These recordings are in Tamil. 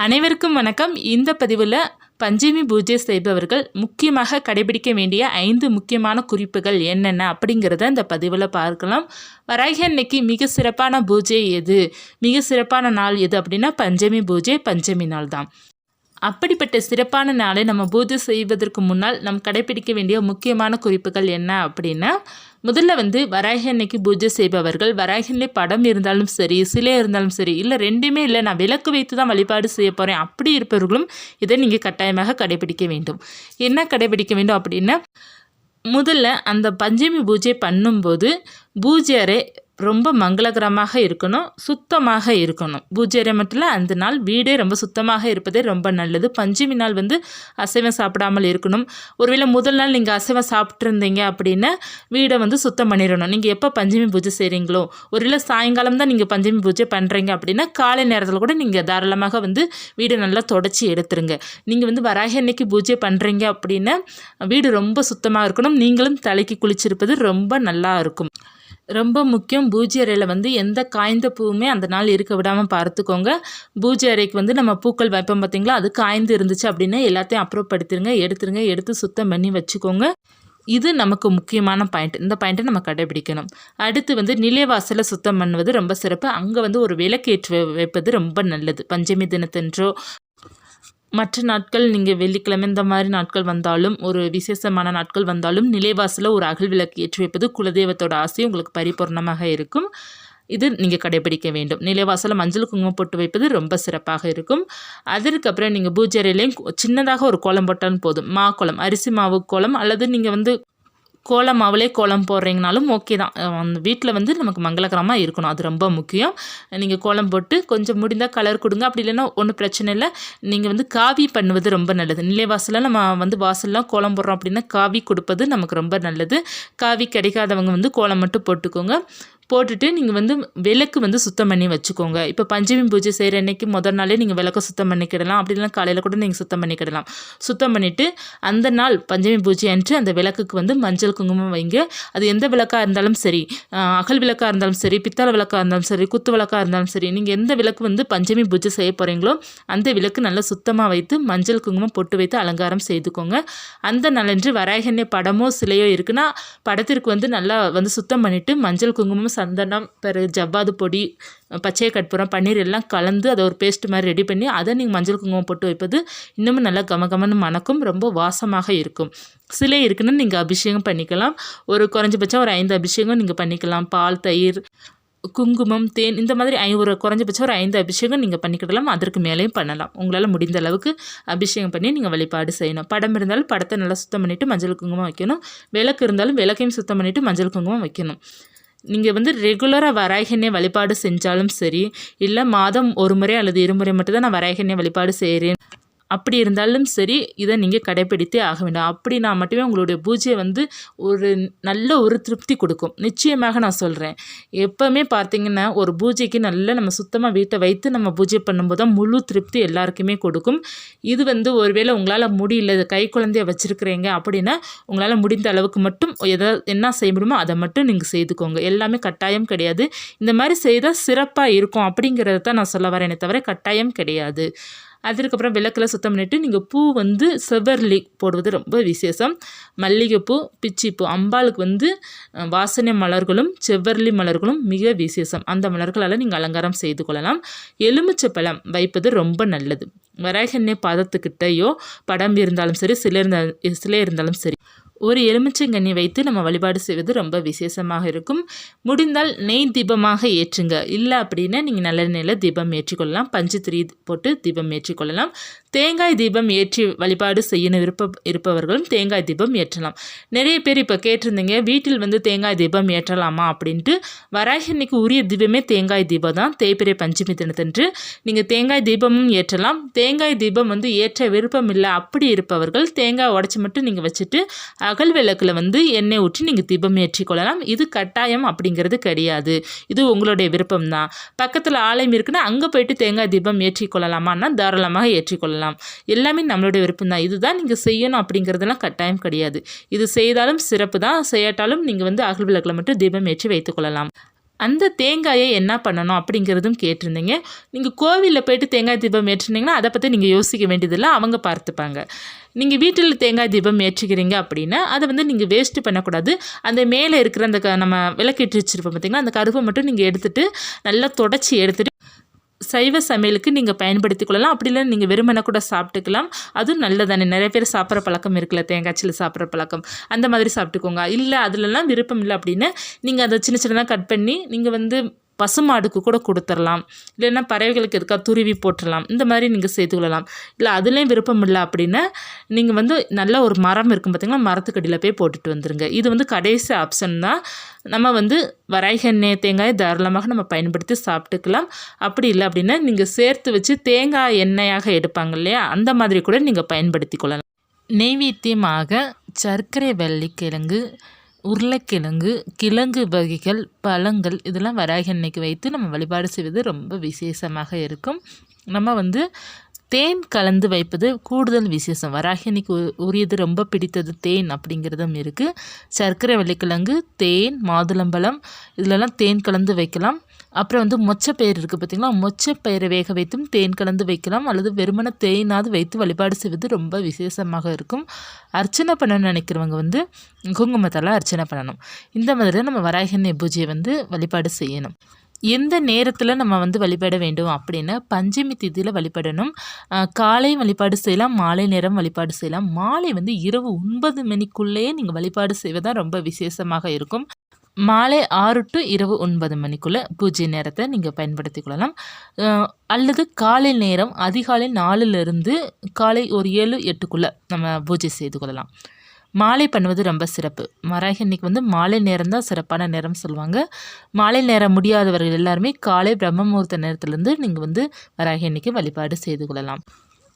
அனைவருக்கும் வணக்கம். இந்த பதிவில் பஞ்சமி பூஜை செய்பவர்கள் முக்கியமாக கடைபிடிக்க வேண்டிய 5 முக்கியமான குறிப்புகள் என்னென்ன அப்படிங்கிறத இந்த பதிவில் பார்க்கலாம். வராகி அன்னைக்கு மிக சிறப்பான பூஜை எது, மிக சிறப்பான நாள் எது அப்படின்னா பஞ்சமி பூஜை, பஞ்சமி நாள் தான். அப்படிப்பட்ட சிறப்பான நாளை நம்ம பூஜை செய்வதற்கு முன்னால் நம் கடைபிடிக்க வேண்டிய முக்கியமான குறிப்புகள் என்ன அப்படின்னா, முதல்ல வராகி அன்னைக்கு பூஜை செய்பவர்கள் வராகி அன்னை படம் இருந்தாலும் சரி, சிலை இருந்தாலும் சரி, இல்லை ரெண்டுமே இல்லை நான் விளக்கு வைத்து தான் வழிபாடு செய்ய போகிறேன் அப்படி இருப்பவர்களும் இதை நீங்கள் கட்டாயமாக கடைபிடிக்க வேண்டும். என்ன கடைபிடிக்க வேண்டும் அப்படின்னா, முதல்ல அந்த பஞ்சமி பூஜை பண்ணும்போது பூஜை அறை ரொம்ப மங்களகரமாக இருக்கணும், சுத்தமாக இருக்கணும். பூஜை அறை மட்டும் இல்லை, அந்த நாள் வீடே ரொம்ப சுத்தமாக இருப்பதே ரொம்ப நல்லது. பஞ்சமி நாள் அசைவம் சாப்பிடாமல் இருக்கணும். ஒருவேளை முதல் நாள் நீங்கள் அசைவம் சாப்பிட்ருந்தீங்க அப்படின்னா வீடை சுத்தம் பண்ணிடணும். நீங்கள் எப்போ பஞ்சமி பூஜை செய்கிறீங்களோ, ஒருவேளை சாயங்காலம் தான் நீங்கள் பஞ்சமி பூஜை பண்ணுறீங்க அப்படின்னா காலை நேரத்தில் கூட நீங்கள் தாராளமாக வீடை நல்லா தொடச்சி எடுத்துருங்க. நீங்கள் வராகி அன்னைக்கு பூஜை பண்ணுறீங்க அப்படின்னா வீடு ரொம்ப சுத்தமாக இருக்கணும். நீங்களும் தலைக்கு குளிச்சிருப்பது ரொம்ப நல்லா இருக்கும். ரொம்ப முக்கியம், பூஜை அறையில் எந்த காய்ந்த பூவுமே அந்த நாள் இருக்க விடாமல் பார்த்துக்கோங்க. பூஜை அறைக்கு நம்ம பூக்கள் வைப்போம் பார்த்தீங்களா, அது காய்ந்து இருந்துச்சு அப்படின்னா எல்லாத்தையும் அப்புறப்படுத்திடுங்க, எடுத்து சுத்தம் பண்ணி வச்சுக்கோங்க. இது நமக்கு முக்கியமான பாயிண்ட். இந்த பாயிண்ட்டை நம்ம கடைபிடிக்கணும். அடுத்து நிலைவாசலை சுத்தம் பண்ணுவது ரொம்ப சிறப்பு. அங்கே ஒரு விளக்கேற்றி வைப்பது ரொம்ப நல்லது. பஞ்சமி தினத்தன்றோ மற்ற நாட்கள் நீங்கள் வெள்ளிக்கிழமை இந்த மாதிரி நாட்கள் வந்தாலும், ஒரு விசேஷமான நாட்கள் வந்தாலும் நிலைவாசலில் ஒரு அகல் விளக்கு ஏற்றி வைப்பது குலதெய்வத்தோட ஆசை உங்களுக்கு பரிபூர்ணமாக இருக்கும். இது நீங்கள் கடைபிடிக்க வேண்டும். நிலைவாசலில் மஞ்சள் குங்குமம் போட்டு வைப்பது ரொம்ப சிறப்பாக இருக்கும். அதற்கப்புறம் நீங்கள் பூஜை அறையிலையும் சின்னதாக ஒரு கோலம் போட்டாலும் போதும். கோலம், அரிசி மாவு கோலம், அல்லது நீங்கள் கோலம் மாவுலே கோலம் போடுறீங்கனாலும் ஓகே தான். அந்த வீட்டில் நமக்கு மங்களகரமாக இருக்கணும், அது ரொம்ப முக்கியம். நீங்கள் கோலம் போட்டு கொஞ்சம் முடிந்தால் கலர் கொடுங்க, அப்படி இல்லைன்னா ஒன்றும் பிரச்சனை இல்லை. நீங்கள் காவி பண்ணுவது ரொம்ப நல்லது. நிலைவாசலில் நம்ம வாசல்லாம் கோலம் போடுறோம் அப்படின்னா காவி கொடுப்பது நமக்கு ரொம்ப நல்லது. காவி கிடைக்காதவங்க கோலம் மட்டும் போட்டுக்கோங்க. போட்டுட்டு நீங்கள் விளக்கு சுத்தம் பண்ணி வச்சுக்கோங்க. இப்போ பஞ்சமி பூஜை செய்கிற அன்னைக்கு முதல் நாளே நீங்கள் விளக்க சுத்தம் பண்ணிக்கிடலாம், அப்படி இல்லைனா காலையில் கூட நீங்கள் சுத்தம் பண்ணிக்கிடலாம். சுத்தம் பண்ணிவிட்டு அந்த நாள் பஞ்சமி பூஜை அன்று அந்த விளக்குக்கு மஞ்சள் குங்குமம் வைங்க. அது எந்த விளக்காக இருந்தாலும் சரி, அகல் விளக்காக இருந்தாலும் சரி, பித்தளை விளக்காக இருந்தாலும் சரி, குத்து விளக்காக இருந்தாலும் சரி, நீங்கள் எந்த விளக்கு பஞ்சமி பூஜை செய்ய போகிறீங்களோ அந்த விளக்கு நல்லா சுத்தமாக வைத்து மஞ்சள் குங்குமம் பொட்டு வைத்து அலங்காரம் செய்துக்கோங்க. அந்த நாளன்று வராகி அன்னை படமோ சிலையோ இருக்குன்னா படத்திற்கு நல்லா சுத்தம் பண்ணிவிட்டு மஞ்சள் குங்குமம், சந்தனம், பிறகு ஜவ்வாது பொடி, பச்சை கற்பூரம், பன்னீர் எல்லாம் கலந்து அதை ஒரு பேஸ்ட் மாதிரி ரெடி பண்ணி அதை நீங்கள் மஞ்சள் குங்குமம் போட்டு வைப்பது இன்னமும் நல்லா கமகமன்னு மணக்கும், ரொம்ப வாசமாக இருக்கும். சிலை இருக்குன்னு நீங்கள் அபிஷேகம் பண்ணிக்கலாம். ஒரு குறைஞ்சபட்சம் ஒரு 5 அபிஷேகம் நீங்கள் பண்ணிக்கலாம். பால், தயிர், குங்குமம், தேன், இந்த மாதிரி ஒரு குறைஞ்சபட்சம் ஒரு 5 அபிஷேகம் நீங்கள் பண்ணிக்கிடலாம். அதற்கு மேலேயும் பண்ணலாம். உங்களால் முடிந்த அளவுக்கு அபிஷேகம் பண்ணி நீங்கள் வழிபாடு செய்யணும். படம் இருந்தாலும் படத்தை நல்லா சுத்தம் பண்ணிவிட்டு மஞ்சள் குங்குமம் வைக்கணும். விளக்கு இருந்தாலும் விளக்கையும் சுத்தம் பண்ணிவிட்டு மஞ்சள் குங்குமம் வைக்கணும். நீங்கள் ரெகுலராக வராகி அன்னை வழிபாடு செஞ்சாலும் சரி, இல்லை மாதம் ஒரு முறை அல்லது 2 முறை மட்டும் தான் நான் வராகி அன்னை வழிபாடு செய்கிறேன் அப்படி இருந்தாலும் சரி, இதை நீங்கள் கடைப்பிடித்தே ஆக வேண்டும். அப்படின்னா மட்டுமே உங்களுடைய பூஜையை ஒரு நல்ல ஒரு திருப்தி கொடுக்கும். நிச்சயமாக நான் சொல்கிறேன். எப்போவுமே பார்த்திங்கன்னா ஒரு பூஜைக்கு நல்லா நம்ம சுத்தமாக வீட்டை வைத்து நம்ம பூஜை பண்ணும்போது தான் முழு திருப்தி எல்லாருக்குமே கொடுக்கும். இது ஒருவேளை உங்களால் முடியல, கை குழந்தைய வச்சுருக்கிறீங்க அப்படின்னா உங்களால் முடிந்த அளவுக்கு மட்டும் என்ன செய்ய முடியுமோ அதை மட்டும் நீங்கள் செய்துக்கோங்க. எல்லாமே கட்டாயம் கிடையாது. இந்த மாதிரி செய்தால் சிறப்பாக இருக்கும் அப்படிங்கிறத தான் நான் சொல்ல வரேனே தவிர கட்டாயம் கிடையாது. அதற்கப்புறம் விளக்கில் சுத்தம் பண்ணிவிட்டு நீங்கள் பூ செவ்வரளி போடுவது ரொம்ப விசேஷம். மல்லிகைப்பூ, பிச்சிப்பூ, அம்பாளுக்கு வாசனை மலர்களும் செவ்வரளி மலர்களும் மிக விசேஷம். அந்த மலர்களால் நீங்கள் அலங்காரம் செய்து கொள்ளலாம். எலுமிச்சப்பழம் வைப்பது ரொம்ப நல்லது. வராகி அன்னை பாதத்துக்கிட்டையோ படம் இருந்தாலும் சரி, சிலை இருந்தாலும் சரி, ஒரு எலுமிச்சங்கண்ணி வைத்து நம்ம வழிபாடு செய்வது ரொம்ப விசேஷமாக இருக்கும். முடிந்தால் நெய் தீபமாக ஏற்றுங்க. இல்லை அப்படின்னா நீங்கள் நல்லெண்ணெயில் தீபம் ஏற்றிக்கொள்ளலாம். பஞ்சு திரி போட்டு தீபம் ஏற்றிக்கொள்ளலாம். தேங்காய் தீபம் ஏற்றி வழிபாடு செய்யணும் இருப்பவர்களும் தேங்காய் தீபம் ஏற்றலாம். நிறைய பேர் இப்போ கேட்டிருந்தீங்க, வீட்டில் தேங்காய் தீபம் ஏற்றலாமா அப்படின்ட்டு. வராகி அன்னைக்கு உரிய தீபமே தேங்காய் தீபம் தான். தேய்பிறை பஞ்சமி தினத்தன்று நீங்கள் தேங்காய் தீபமும் ஏற்றலாம். தேங்காய் தீபம் ஏற்ற விருப்பம் இல்லை அப்படி இருப்பவர்கள் தேங்காய் உடச்சி மட்டும் நீங்கள் வச்சுட்டு அகல் விளக்கில் எண்ணெய் ஊற்றி நீங்கள் தீபம் ஏற்றிக்கொள்ளலாம். இது கட்டாயம் அப்படிங்கிறது கிடையாது. இது உங்களுடைய விருப்பம் தான். பக்கத்தில் ஆலயம் இருக்குன்னா அங்கே போயிட்டு தேங்காய் தீபம் ஏற்றிக்கொள்ளலாமான்னா தாராளமாக ஏற்றிக்கொள்ளலாம். எல்லாமே நம்மளுடைய விருப்பம் தான். இதுதான் நீங்கள் செய்யணும் அப்படிங்கிறதெல்லாம் கட்டாயம் கிடையாது. இது செய்தாலும் சிறப்பு தான், செய்யாட்டாலும் நீங்கள் அகல் விளக்கில் மட்டும் தீபம் ஏற்றி வைத்துக்கொள்ளலாம். அந்த தேங்காயை என்ன பண்ணணும் அப்படிங்கிறதும் கேட்டிருந்தீங்க. நீங்கள் கோவிலில் போயிட்டு தேங்காய் தீபம் ஏற்றுனீங்கன்னா அதை பற்றி நீங்கள் யோசிக்க வேண்டியதில்லை, அவங்க பார்த்துப்பாங்க. நீங்கள் வீட்டில் தேங்காய் தீபம் ஏற்றுக்கிறீங்க அப்படின்னா அதை வந்து நீங்கள் வேஸ்ட்டு பண்ணக்கூடாது. அந்த மேலே இருக்கிற அந்த நம்ம விளக்கேற்றி வச்சுருப்போம் பார்த்திங்களா, அந்த கருவை மட்டும் நீங்கள் எடுத்துகிட்டு நல்லா தொடச்சி எடுத்துகிட்டு சைவ சமையலுக்கு நீங்கள் பயன்படுத்தி கொள்ளலாம். அப்படி இல்லைன்னா நீங்கள் வெறுமனை கூட சாப்பிட்டுக்கலாம். அதுவும் நல்லதானே. நிறைய பேர் சாப்பிட்ற பழக்கம் இருக்குல்ல, தேங்காய்ச்சில் சாப்பிட்ற பழக்கம், அந்த மாதிரி சாப்பிட்டுக்கோங்க. இல்லை அதிலலாம் விருப்பம் இல்லை அப்படின்னா நீங்கள் அதை சின்ன சின்னதாக கட் பண்ணி நீங்கள் வந்து பசுமாடுக்கு கூட கொடுத்துடலாம். இல்லைன்னா பறவைகளுக்கு எதுக்கா துருவி போட்டுடலாம். இந்த மாதிரி நீங்கள் செய்து கொள்ளலாம். இல்லை அதுலேயும் விருப்பம் இல்லை அப்படின்னா நீங்கள் வந்து நல்ல ஒரு மரம் இருக்கும் பார்த்திங்களா, மரத்துக்கடியில் போய் போட்டுட்டு வந்துடுங்க. இது வந்து கடைசி ஆப்ஷன் தான். நம்ம வந்து வராகி எண்ணெய் தேங்காயை தாராளமாக நம்ம பயன்படுத்தி சாப்பிட்டுக்கலாம். அப்படி இல்லை அப்படின்னா நீங்கள் சேர்த்து வச்சு தேங்காய் எண்ணெயாக எடுப்பாங்க இல்லையா, அந்த மாதிரி கூட நீங்கள் பயன்படுத்தி கொள்ளலாம். நெய்வேத்தியமாக சர்க்கரை வள்ளிக்கிழங்கு, உருளைக்கிழங்கு, கிழங்கு வகைகள், பழங்கள் இதெல்லாம் வராகி அன்னைக்கு வைத்து நம்ம வழிபாடு செய்வது ரொம்ப விசேஷமாக இருக்கும். நம்ம வந்து தேன் கலந்து வைப்பது கூடுதல் விசேஷம். வராகி அன்னைக்கு உரியது ரொம்ப பிடித்தது தேன் அப்படிங்கிறதும் இருக்குது. சர்க்கரை வள்ளிக்கிழங்கு, தேன், மாதுளம்பழம் இதிலெல்லாம் தேன் கலந்து வைக்கலாம். அப்புறம் வந்து மொச்சப்பயிர் இருக்குது பார்த்திங்களா, மொச்சப்பயிரை வேக வைத்தும் தேன் கலந்து வைக்கலாம். அல்லது வெறுமன தேனாவது வைத்து வழிபாடு செய்வது ரொம்ப விசேஷமாக இருக்கும். அர்ச்சனை பண்ணணும்னு நினைக்கிறவங்க வந்து குங்குமத்தால் அர்ச்சனை பண்ணணும். இந்த மாதிரி தான் நம்ம வராகி அன்னை பூஜையை வந்து வழிபாடு செய்யணும். எந்த நேரத்தில் நம்ம வந்து வழிபட வேண்டும் அப்படின்னா பஞ்சமி திதியில் வழிபடணும். காலை வழிபாடு செய்யலாம், மாலை நேரம் வழிபாடு செய்யலாம். மாலை வந்து இரவு 9 மணிக்குள்ளேயே நீங்கள் வழிபாடு செய்வதுதான் ரொம்ப விசேஷமாக இருக்கும். மாலை 6 to இரவு 9 மணிக்குள்ளே பூஜை நேரத்தை நீங்கள் பயன்படுத்தி கொள்ளலாம். அல்லது காலை நேரம் அதிகாலை 4லிருந்து காலை ஒரு 7-8க்குள்ளே நம்ம பூஜை செய்து கொள்ளலாம். மாலை பண்ணுவது ரொம்ப சிறப்பு. வராகி அன்னைக்கு வந்து மாலை நேரம் தான் சிறப்பான நேரம் சொல்லுவாங்க. மாலை நேரம் முடியாதவர்கள் எல்லாருமே காலை பிரம்ம முகூர்த்த நேரத்துலேருந்து நீங்கள் வந்து வராகி அன்னைக்கு வழிபாடு செய்து கொள்ளலாம்.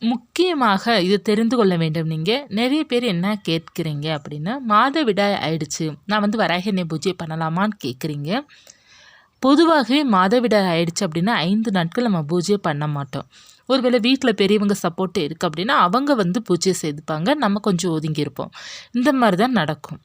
முக்கியமாக இது தெரிந்து கொள்ள வேண்டும். நீங்கள் நிறைய பேர் என்ன கேட்குறீங்க அப்படின்னா, மாதவிடாய் ஆயிடுச்சு, நான் வந்து வராகி அன்னை பூஜை பண்ணலாமான்னு கேட்குறீங்க. பொதுவாகவே மாதவிடாய் ஆயிடுச்சு அப்படின்னா 5 நாட்கள் நம்ம பூஜை பண்ண மாட்டோம். ஒருவேளை வீட்டில் பெரியவங்க சப்போர்ட் இருக்குது அப்படின்னா அவங்க வந்து பூஜை செய்துப்பாங்க, நம்ம கொஞ்சம் ஒதுங்கியிருப்போம். இந்த மாதிரி தான் நடக்கும்.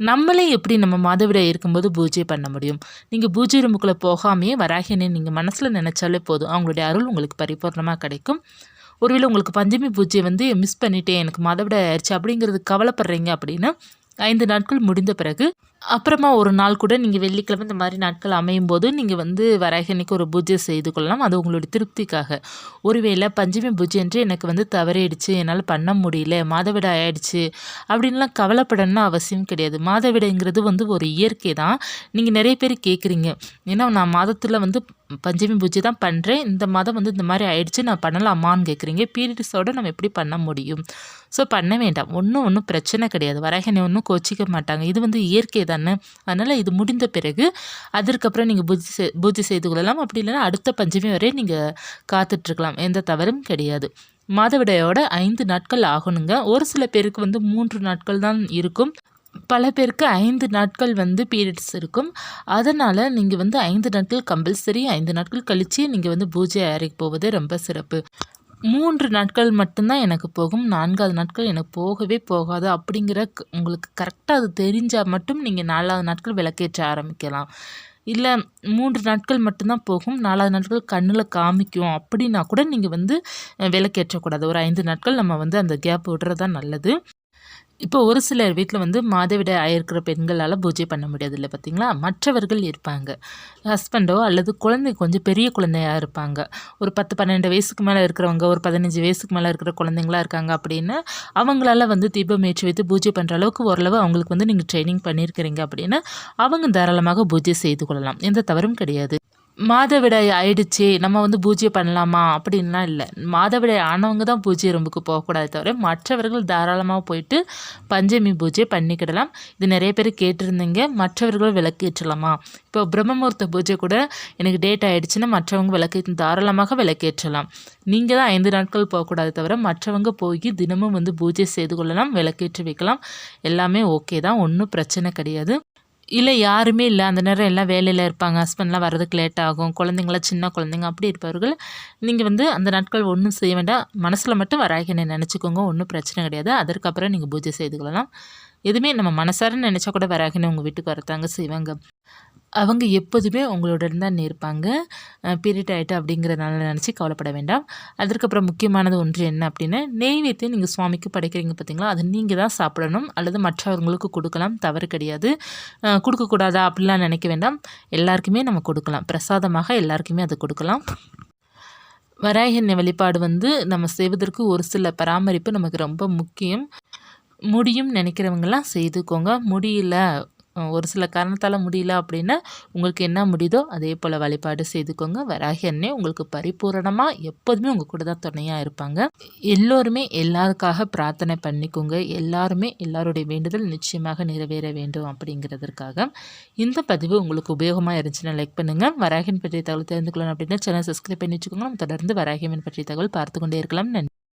நம்மளே எப்படி நம்ம மாதவிடாய் இருக்கும்போது பூஜை பண்ண முடியும்? நீங்கள் பூஜை ரூமுக்குள்ளே போகாமையே வராகி அன்னை நீங்கள் மனசில் நினச்சாலே போதும், அவங்களுடைய அருள் உங்களுக்கு பரிபூர்ணமாக கிடைக்கும். ஒருவேளை உங்களுக்கு பஞ்சமி பூஜை வந்து மிஸ் பண்ணிட்டேன், எனக்கு மாதவிடாய் ஆயிடுச்சு அப்படிங்கிறது கவலைப்படுறீங்க அப்படின்னா 5 நாட்கள் முடிந்த பிறகு அப்புறமா ஒரு நாள் கூட நீங்கள் வெள்ளிக்கிழமை இந்த மாதிரி நாட்கள் அமையும் போது நீங்கள் வந்து வராகி அன்னைக்கு ஒரு பூஜை செய்து கொள்ளலாம். அது உங்களுடைய திருப்திக்காக. ஒருவேளை பஞ்சமி பூஜை என்று எனக்கு வந்து தவறிடுச்சு, என்னால் பண்ண முடியல, மாதவிடாய் ஆயிடுச்சு அப்படின்லாம் கவலைப்படணும்னு அவசியம் கிடையாது. மாதவிடாய்ங்கிறது வந்து ஒரு இயற்கை தான். நீங்கள் நிறைய பேர் கேட்குறீங்க, ஏன்னா நான் மாதத்தில் வந்து பஞ்சமி பூஜை தான் பண்ணுறேன், இந்த மாதம் வந்து இந்த மாதிரி ஆயிடுச்சு, நான் பண்ணலாமான்னு கேட்குறீங்க. பீரியட்ஸோடு நம்ம எப்படி பண்ண முடியும்? ஸோ பண்ண வேண்டாம், ஒன்றும் பிரச்சனை கிடையாது. வராகி அன்னை ஒன்றும் கோச்சிக்க மாட்டாங்க. இது வந்து இயற்கை தானே. அதனால் இது முடிந்த பிறகு அதற்கப்புறம் நீங்கள் பூஜை செய்து கொள்ளலாம். அப்படி இல்லைன்னா அடுத்த பஞ்சமி வரை நீங்கள் காத்துட்ருக்கலாம், எந்த தவறும் கிடையாது. மாதவிடாயோட 5 நாட்கள் ஆகணுங்க. ஒரு சில பேருக்கு வந்து 3 நாட்கள் தான் இருக்கும். பல பேருக்கு 5 நாட்கள் வந்து பீரியட்ஸ் இருக்கும். அதனால் நீங்கள் வந்து 5 நாட்கள் கம்பல்சரி. 5 நாட்கள் கழித்து நீங்கள் வந்து பூஜை அறைக்கு போவது ரொம்ப சிறப்பு. 3 நாட்கள் மட்டும்தான் எனக்கு போகும், 4வது நாட்கள் எனக்கு போகவே போகாது அப்படிங்கிற உங்களுக்கு கரெக்டாக அது தெரிஞ்சால் மட்டும் நீங்கள் 4வது நாட்கள் விளக்கேற்ற ஆரம்பிக்கலாம். இல்லை 3 நாட்கள் மட்டும்தான் போகும், 4வது நாட்கள் கண்ணில் காமிக்கும் அப்படின்னா கூட நீங்கள் வந்து விளக்கேற்றக்கூடாது. ஒரு 5 நாட்கள் நம்ம வந்து அந்த கேப் விடுறது தான் நல்லது. இப்போ ஒரு சிலர் வீட்டில் வந்து மாதவிடாய் ஆயிருக்கிற பெண்களால் பூஜை பண்ண முடியாது இல்லை பார்த்தீங்களா. மற்றவர்கள் இருப்பாங்க, ஹஸ்பண்டோ அல்லது குழந்தை கொஞ்சம் பெரிய குழந்தையாக இருப்பாங்க, ஒரு 10-12 வயசுக்கு மேலே இருக்கிறவங்க, ஒரு 15 வயசுக்கு மேலே இருக்கிற குழந்தைங்களா இருக்காங்க அப்படின்னா அவங்களால வந்து தீபம் ஏற்றி வைத்து பூஜை பண்ணுற அளவுக்கு ஓரளவு அவங்களுக்கு வந்து நீங்கள் ட்ரைனிங் பண்ணியிருக்கிறீங்க அப்படின்னா அவங்க தாராளமாக பூஜை செய்து கொள்ளலாம், எந்த தவறும் கிடையாது. மாதவிடாய் ஆயிடுச்சு நம்ம வந்து பூஜை பண்ணலாமா அப்படின்லாம் இல்லை. மாதவிடாய் ஆனவங்க தான் பூஜை ரூமுக்கு போகக்கூடாது, தவிர மற்றவர்கள் தாராளமாக போயிட்டு பஞ்சமி பூஜை பண்ணிக்கிடலாம். இது நிறைய பேர் கேட்டிருந்தீங்க, மற்றவர்கள் விளக்கேற்றலாமா. இப்போ பிரம்மமுகூர்த்த பூஜை கூட எனக்கு டேட் ஆகிடுச்சுன்னா மற்றவங்க தாராளமாக விளக்கேற்றலாம். நீங்கள் தான் 5 நாட்கள் போகக்கூடாது, தவிர மற்றவங்க போய் தினமும் வந்து பூஜை செய்து கொள்ளலாம், விளக்கேற்றி வைக்கலாம். எல்லாமே ஓகே தான், ஒன்றும் பிரச்சனை கிடையாது. இல்லை யாருமே இல்லை, அந்த நேரம் எல்லாம் வேலையில் இருப்பாங்க, ஹஸ்பண்ட்லாம் வர்றதுக்கு லேட் ஆகும், குழந்தைங்களாம் சின்ன குழந்தைங்க அப்படி இருப்பவர்கள் நீங்கள் வந்து அந்த நாட்கள் ஒன்றும் செய்ய வேண்டாம். மனசில் மட்டும் வராகி அன்னை நினச்சிக்கோங்க, ஒன்றும் பிரச்சனை கிடையாது. அதற்கப்புறம் நீங்கள் பூஜை செய்து கொள்ளலாம். எதுவுமே நம்ம மனசார நினச்சா கூட வராகி அன்னை உங்கள் வீட்டுக்கு வரத்தாங்க செய்வாங்க. அவங்க எப்போதுமே உங்களுடன் தான் இருப்பாங்க. பீரியட் ஆயிட்டு அப்படிங்கிறனால நினச்சி கவலைப்பட வேண்டாம். அதற்கப்புறம் முக்கியமானது ஒன்று என்ன அப்படின்னா, நெய்வேத்தியம் நீங்கள் சுவாமிக்கு படைக்கிறீங்க பார்த்தீங்களா, அது நீங்கள் தான் சாப்பிடணும் அல்லது மற்றவர்களுக்கு கொடுக்கலாம். தவறு கிடையாது. கொடுக்கக்கூடாதா அப்படிலாம் நினைக்க வேண்டாம். எல்லாருக்குமே நம்ம கொடுக்கலாம். பிரசாதமாக எல்லாருக்குமே அது கொடுக்கலாம். வராகி அன்னை வழிபாடு நம்ம செய்வதற்கு ஒரு சில பராமரிப்பு நமக்கு ரொம்ப முக்கியம். முடியும் நினைக்கிறவங்கலாம் செய்துக்கோங்க. முடியல, ஒரு சில காரணத்தால் முடியல அப்படின்னா உங்களுக்கு என்ன முடியுதோ அதே போல் வழிபாடு செய்துக்கோங்க. வராகி அன்னை உங்களுக்கு பரிபூரணமாக எப்போதுமே உங்கள் கூட தான் துணையாக இருப்பாங்க. எல்லோருமே எல்லாருக்காக பிரார்த்தனை பண்ணிக்கோங்க. எல்லாருமே எல்லாருடைய வேண்டுதல் நிச்சயமாக நிறைவேற வேண்டும் அப்படிங்கிறதுக்காக இந்த பதிவு உங்களுக்கு உபயோகமாக இருந்துச்சுன்னா லைக் பண்ணுங்கள். வராகின் பற்றிய தகவல் தெரிந்து கொள்ளணும் அப்படின்னா சேனல் சப்ஸ்கிரைப் பண்ணி வச்சுக்கோங்க. நம்ம தொடர்ந்து வராகியம்மன் பற்றிய தகவல் பார்த்து கொண்டே இருக்கலாம். நன்றி.